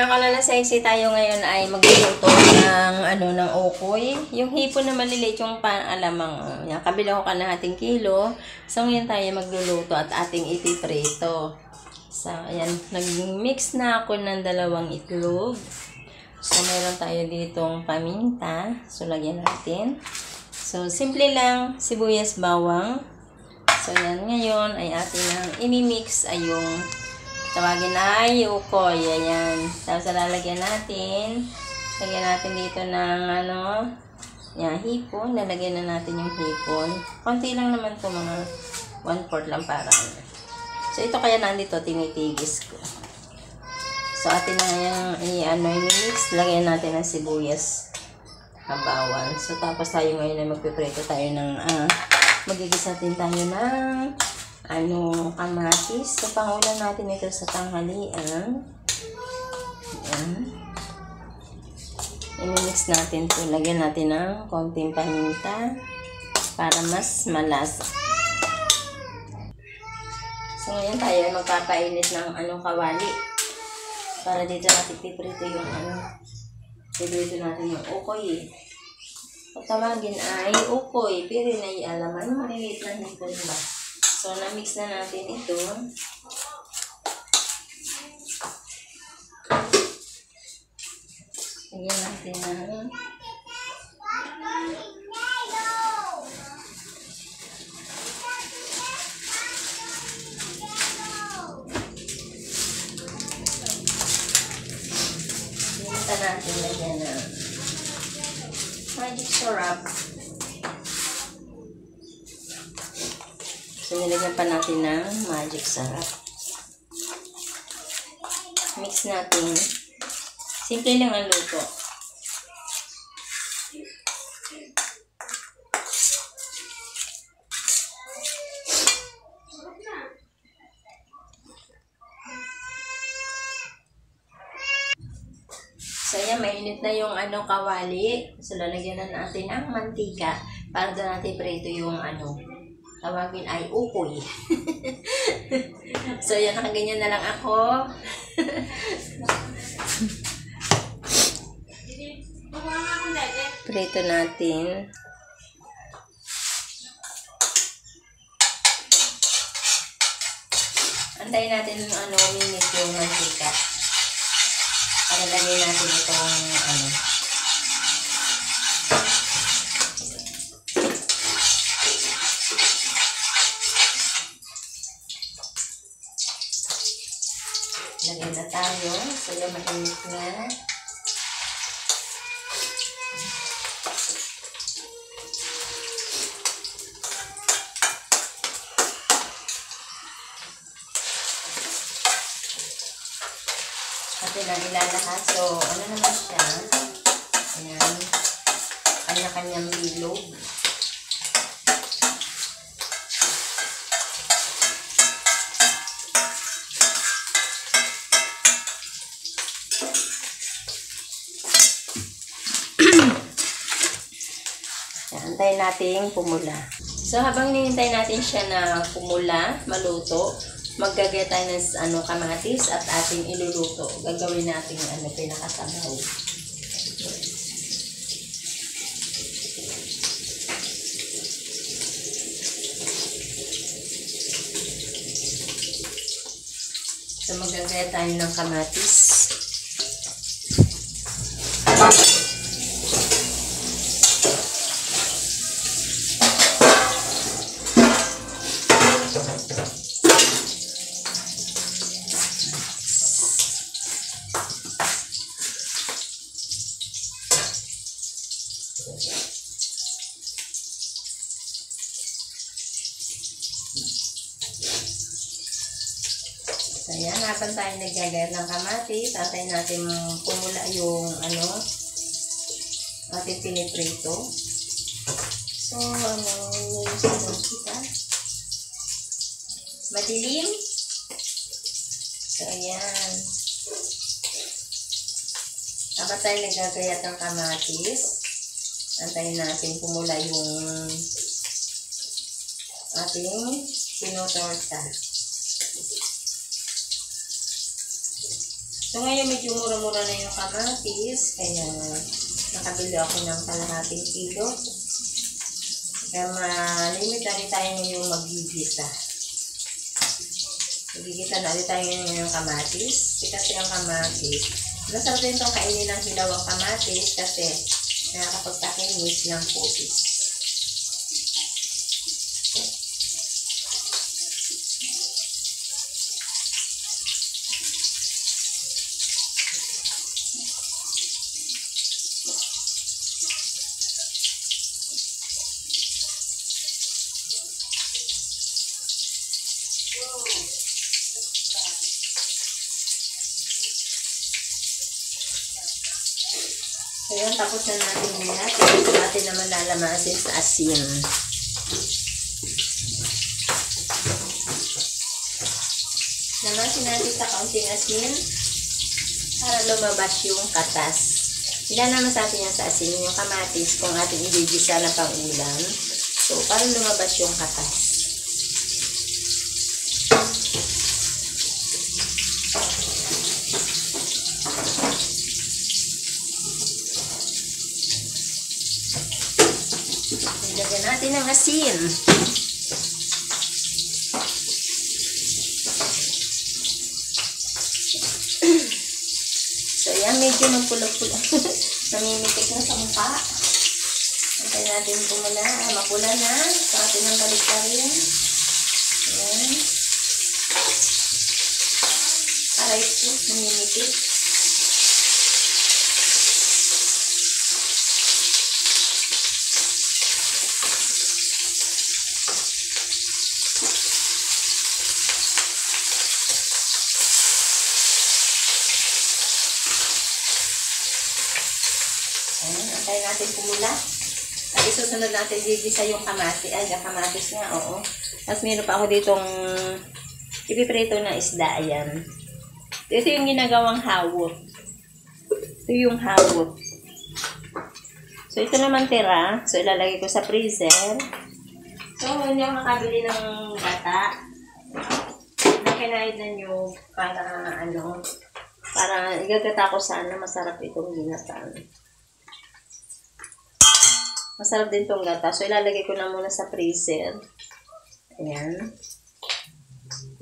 mga kalala sexy, tayo ngayon ay magluluto ng ng ukoy. Yung hipon na maliliit, yung alamang. Yan, kabila ko kalahating kilo. So ngayon tayo magluluto at ating ipiprito. So ayan, nag-mix na ako ng 2 itlog. So meron tayo ditong paminta. So lagyan natin. So simple lang, sibuyas, bawang. So yan, ngayon ay atin ang imimix ay yung tawagin ay ukoy. Ayan. Tapos lalagyan natin. Lagyan natin dito ng yan, hipon. Lalagyan na natin yung hipon. Konti lang naman to, mga 1/4 lang para. So ito kaya nandito, tinitigis ko. So atin na yung i-mix. Lagyan natin ng sibuyas, bawang. So tapos tayo ngayon ay magpiprito tayo ng magigisa din tayo ng kamatis. So, pangulan natin ito sa tanghalian. Ayan. I-mix natin ito. Lagyan natin ng konting paminta para mas malasa. So, ngayon tayo magpapainit ng kawali. Para dito natin piprito yung piprito natin yung ukoy. Pag tawagin ay ukoy, pero naialaman, maliliit lang dito diba? So, na-mix na natin ito. Lagyan natin na. Pinita natin lagyan na magic syrup. So, nilagyan pa natin ng magic syrup. Mix natin. Simple lang ang luto. So, yan, mainit na yung kawali. So, lalagyan na natin ng mantika para doon natin prito yung tawagin ay ukoy. So, yan, nakaganyan na lang ako. Prito natin. Antayin natin minute yung mantika. Para lagyan natin itong lagyan na tayo. So, yung mainit na. Atin ang ilalahat. So, naman siya? Ayan. Kanya-kanyang bilog. Antayin natin pumula. So, habang hinihintay natin siya na pumula, maluto, maggagaya tayo ng kamatis at ating iluluto. Gagawin natin pinakasabaw. So, maggagaya tayo ng kamatis. So, ayan, habang tayo naggagayat ng kamatis, antayin natin pumula yung ating piniprito. So, yung kita. Madilim. So, ayan. Habang tayo naggagayat ng kamatis, antayin natin pumula yung ating pinutorta. So ngayon medyo mura-mura na yung kamatis, kaya nakabili ako ng kalahating kilo. Kaya malimit na rin tayo ngayong mag-gigisa. Magigisa na rin tayo ng kamatis. Kasi ang kamatis, masarap din itong kainin ng hilaw ang kamatis kasi nakakapagpakinis ng putis. Ayan, tapos na natin yan. Ito natin naman lalamasin sa asin. Lamasin natin sa kaunting asin para lumabas yung katas. Ilan naman sa atin yan sa asin, yung kamatis kung ating ibigisa na pang ulam. So, para lumabas yung katas. Lagyan natin ng asin. So, yan, medyo magpula-pula. Namimitik na sa mukha. Antay natin pumula. Mapula na. So, atin ang balik na rin. Ayan. Para ito, namimitik. Antay natin pumula. At isusunod natin gigisa yung kamatis. Ay, yung kamatis nga, oo. Tapos meron pa ako ditong ipiprito na isda. Ayan. Ito yung ginagawang hawot. Ito yung hawot. So, ito naman tira. So, ilalagay ko sa freezer. So, hindi ako nakabili ng gata. Nakinahid na nyo para, para igagata ko sana. Masarap itong ginatan. Masarap din itong gata. So, ilalagay ko na muna sa freezer. Ayan.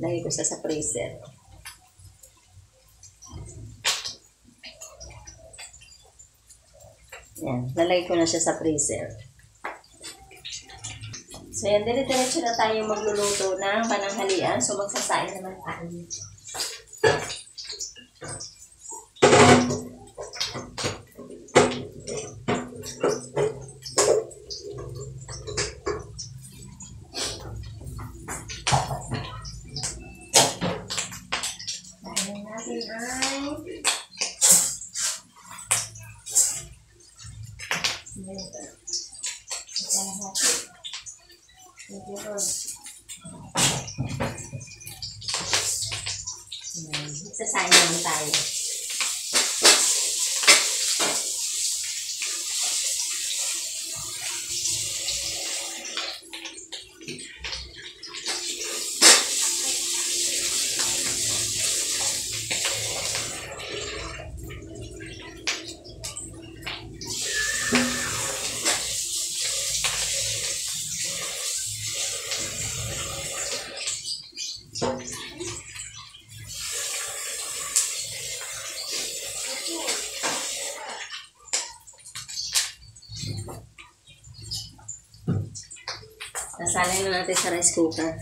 Lagay ko sa freezer. Ayan. Lalagay ko na siya sa freezer. So, yan. Dire-diretso na tayo magluluto ng pananghalian. So, magsasain naman tayo. Sasayin naman tayo. Nasalay na natin sa rice cooker.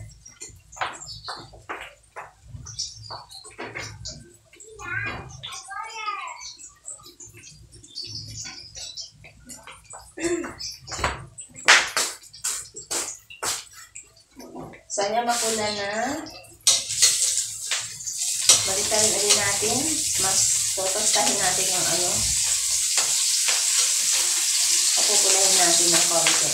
So, yan mapula na. Balikan ulit natin. Mas totostahin natin yung papupulahin natin ng konti.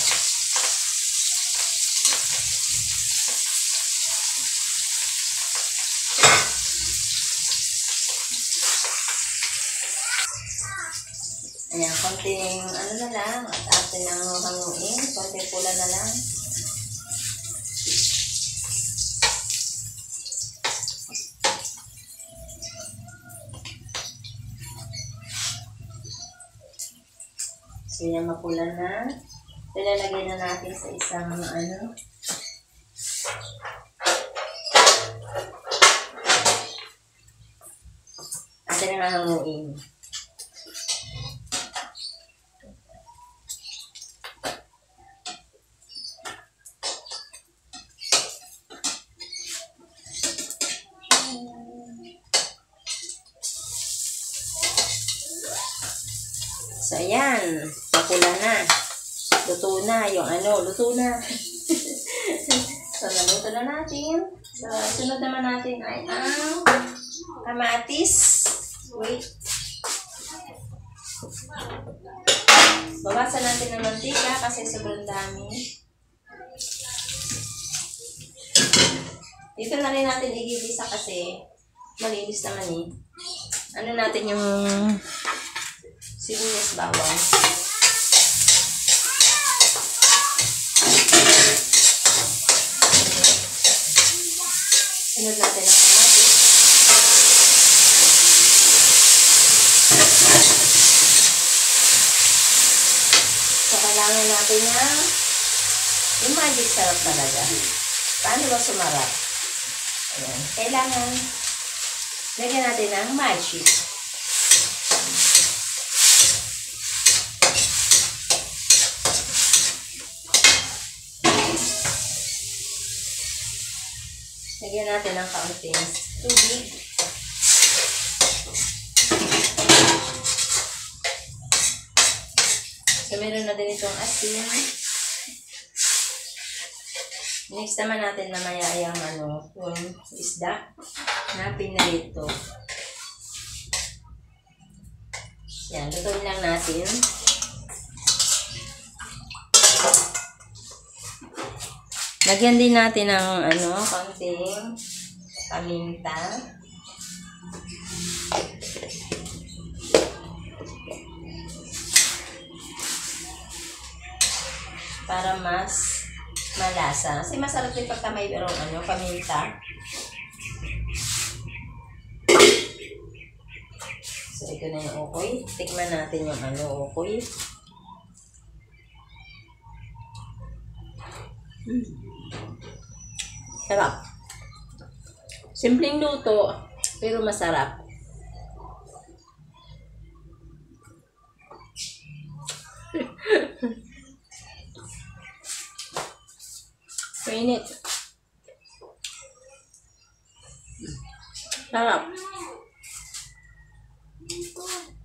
Ayan, konting na lang. At atin ang hanguin. Konting pula na lang. So yan, mapula na. Ilalagay na natin sa isang ano. Atin na hanguin. So, ayan. Papula na. Luto na. Yung ano, luto na. So, naluto na natin. So, sunod naman natin ay ang kamatis. Wait. Bawasan natin ng mantika kasi sobrang dami. Dito na rin natin igigisa kasi malinis naman eh. Ano natin yung sibuyas bawang. Sunod natin ang kamatis. So, kailangan natin yung magic sarap talaga. Paano ba sumarap? Ayan. Kailangan lagyan natin ng magic. Lagyan natin ng kaunting tubig. So, meron na din itong asin. Next naman natin mamaya yung yung isda na pinarito. Yan, lutuin lang natin. Lagyan din natin ng kaunting paminta. Para mas malasa. Kasi masarap din pagka may paminta. So, ito na yung ukoy. Tikman natin yung ukoy. Sarap. Simpleng luto, pero masarap. Mainit. Sarap.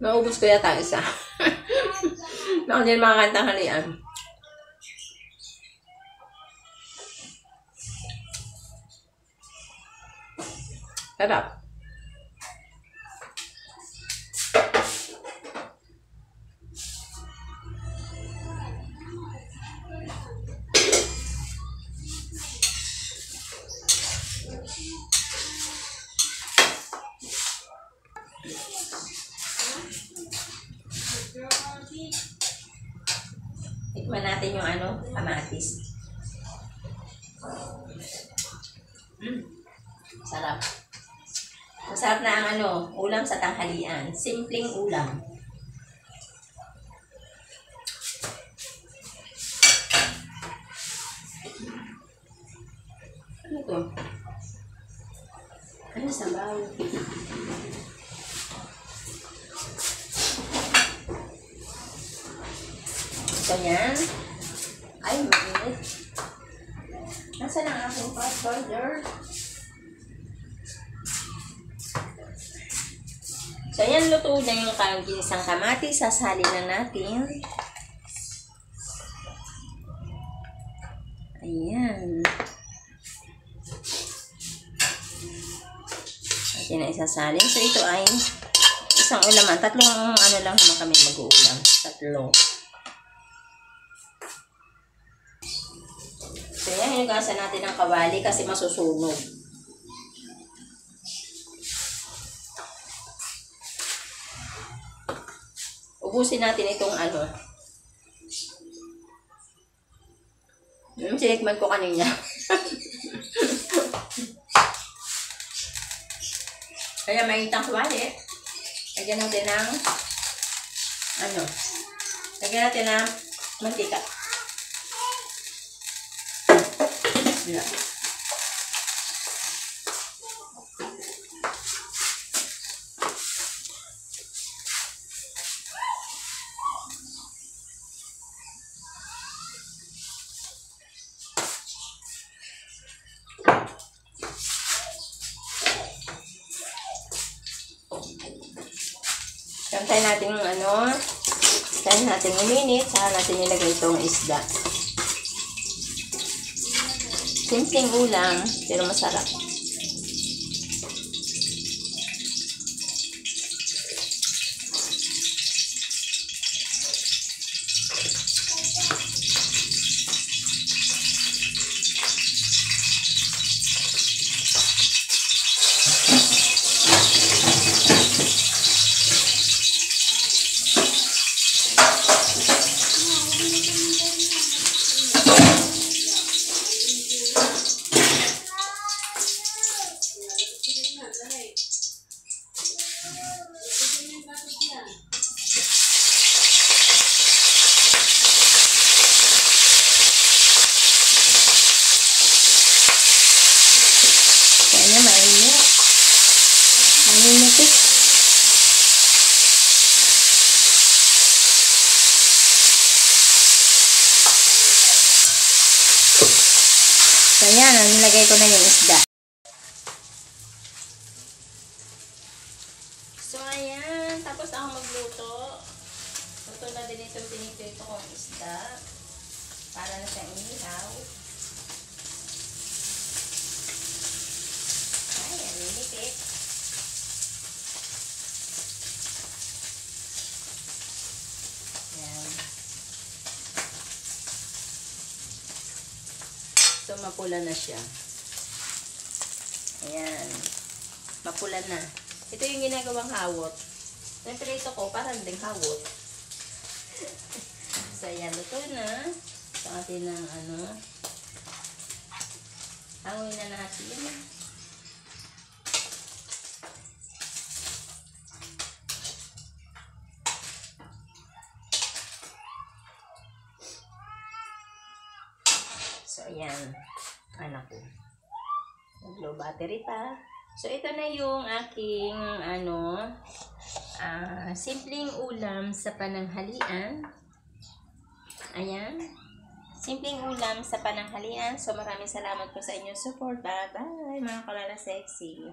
Naubos ko yata isa. Baka din makakantang halian. Sarap. Tikman natin yung kamatis. Sarap. Masarap na ang ulam sa tanghalian. Simpleng ulam. Ano to? Ano sabaw? So, yan. Ay, mainit. Nasaan ang aking fast burger? So, yan, luto na yung ginisang kamatis. Sasalin na natin. Ayan. Atin na isasalin. So, ito ay isang ulaman. Tatlong lang naman kami mag-uulam. Tatlo. So, yan, hinugasan natin ng kawali kasi masusunog. Ubusin natin itong yung sinikman ko kanina. Kaya may itang kawali. Lagyan natin ng Lagyan natin ng mantika. Yan. Tayo natin yung tayo natin uminit, saka natin nilagay itong isda. Simpleng ulam, pero masarap. So, yan. Nilagay ko na yung isda. So, ayan. Tapos ako magluto. Luto na din itong pinipito kong isda. Para na siyang inihaw. Ayan, linipit. Ayan. So, mapula na siya. Ayan. Mapula na. Ito yung ginagawang hawot. Siyempre ito ko, parang ding hawot. So, ayan. Luto na. So, atin ng hangoy na natin. So, ayan. Anak ko. Nag-low battery pa. So, ito na yung aking, simpleng ulam sa pananghalian. Ayan. Simpleng ulam sa pananghalian. So, maraming salamat po sa inyong support. Bye-bye, mga kalala sexy.